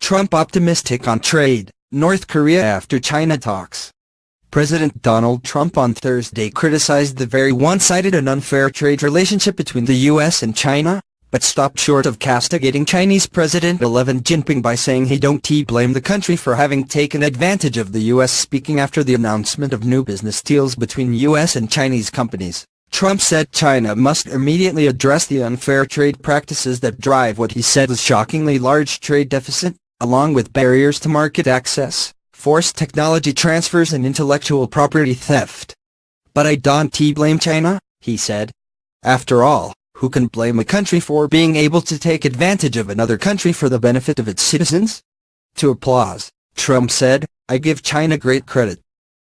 Trump optimistic on trade, North Korea after China talks. President Donald Trump on Thursday criticized the very one-sided and unfair trade relationship between the U.S. and China, but stopped short of castigating Chinese President Xi Jinping by saying he don't blame the country for having taken advantage of the U.S. Speaking after the announcement of new business deals between U.S. and Chinese companies, Trump said China must immediately address the unfair trade practices that drive what he said was shockingly large trade deficit, along with barriers to market access, forced technology transfers and intellectual property theft. But I don't blame China, he said. After all, who can blame a country for being able to take advantage of another country for the benefit of its citizens? To applause, Trump said, I give China great credit.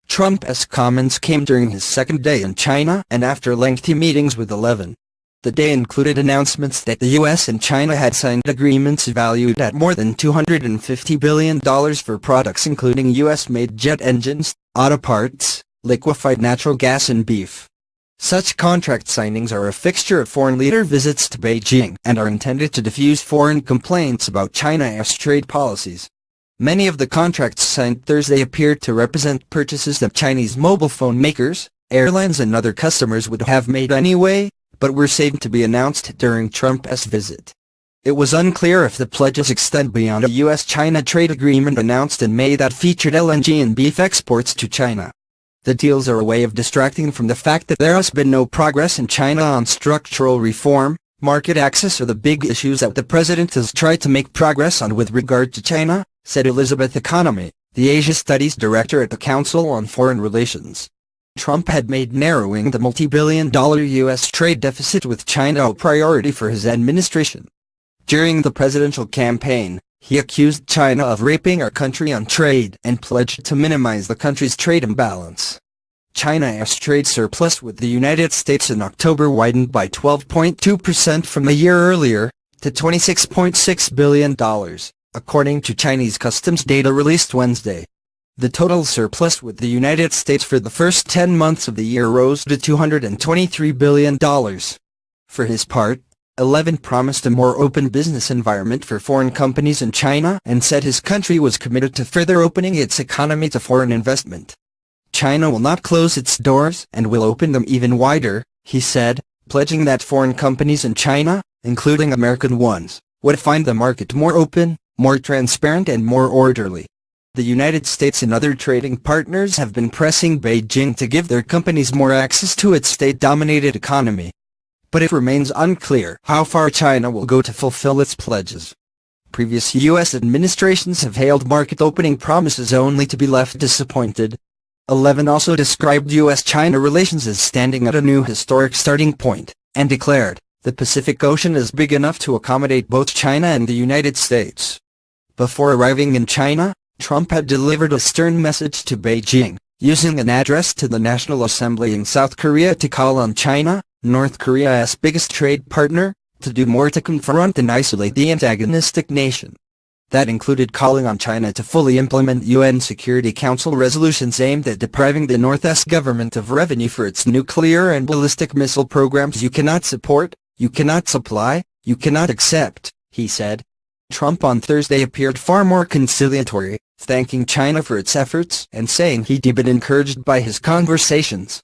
Trump's comments came during his second day in China and after lengthy meetings with Xi. The day included announcements that the U.S. and China had signed agreements valued at more than $250 billion for products including U.S.-made jet engines, auto parts, liquefied natural gas and beef. Such contract signings are a fixture of foreign leader visits to Beijing and are intended to diffuse foreign complaints about China's trade policies. Many of the contracts signed Thursday appeared to represent purchases that Chinese mobile phone makers, airlines and other customers would have made anyway, but were saved to be announced during Trump's visit. It was unclear if the pledges extend beyond a U.S.-China trade agreement announced in May that featured LNG and beef exports to China. The deals are a way of distracting from the fact that there has been no progress in China on structural reform, market access or the big issues that the president has tried to make progress on with regard to China, said Elizabeth Economy, the Asia Studies Director at the Council on Foreign Relations. Trump had made narrowing the multi-billion-dollar U.S. trade deficit with China a priority for his administration. During the presidential campaign, he accused China of raping our country on trade and pledged to minimize the country's trade imbalance. China's trade surplus with the United States in October widened by 12.2% from a year earlier, to $26.6 billion, according to Chinese customs data released Wednesday. The total surplus with the United States for the first 10 months of the year rose to $223 billion. For his part, Xi promised a more open business environment for foreign companies in China and said his country was committed to further opening its economy to foreign investment. China will not close its doors and will open them even wider, he said, pledging that foreign companies in China, including American ones, would find the market more open, more transparent and more orderly. The United States and other trading partners have been pressing Beijing to give their companies more access to its state-dominated economy. But it remains unclear how far China will go to fulfill its pledges. Previous U.S. administrations have hailed market-opening promises only to be left disappointed. Xi also described U.S.-China relations as standing at a new historic starting point, and declared, the Pacific Ocean is big enough to accommodate both China and the United States. Before arriving in China, Trump had delivered a stern message to Beijing, using an address to the National Assembly in South Korea to call on China, North Korea's biggest trade partner, to do more to confront and isolate the antagonistic nation. That included calling on China to fully implement UN Security Council resolutions aimed at depriving the North's government of revenue for its nuclear and ballistic missile programs. You cannot support, you cannot supply, you cannot accept, he said. Trump on Thursday appeared far more conciliatory, thanking China for its efforts and saying he'd been encouraged by his conversations.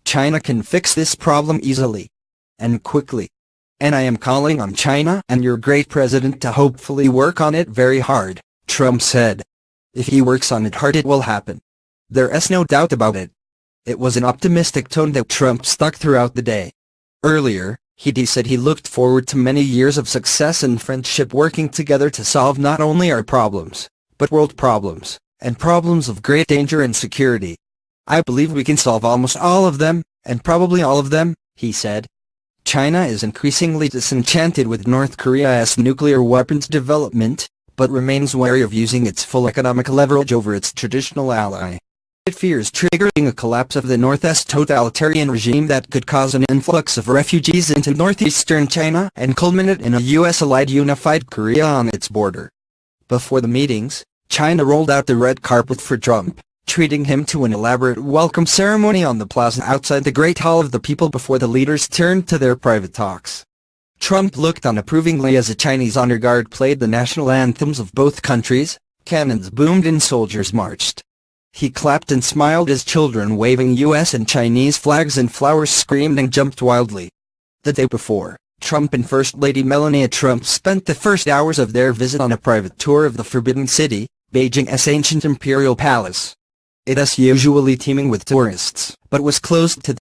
China can fix this problem easily. And quickly. And I am calling on China and your great president to hopefully work on it very hard, Trump said. If he works on it hard it will happen. There's no doubt about it. It was an optimistic tone that Trump stuck throughout the day. Earlier, he said he looked forward to many years of success and friendship working together to solve not only our problems, but world problems, and problems of great danger and security. I believe we can solve almost all of them, and probably all of them, he said. China is increasingly disenchanted with North Korea's nuclear weapons development, but remains wary of using its full economic leverage over its traditional ally. It fears triggering a collapse of the North's totalitarian regime that could cause an influx of refugees into northeastern China and culminate in a U.S.-allied unified Korea on its border. Before the meetings, China rolled out the red carpet for Trump, treating him to an elaborate welcome ceremony on the plaza outside the Great Hall of the People before the leaders turned to their private talks. Trump looked on approvingly as a Chinese honor guard played the national anthems of both countries, cannons boomed and soldiers marched. He clapped and smiled as children waving U.S. and Chinese flags and flowers screamed and jumped wildly. The day before, Trump and First Lady Melania Trump spent the first hours of their visit on a private tour of the Forbidden City, Beijing's ancient imperial palace. It is usually teeming with tourists, but was closed to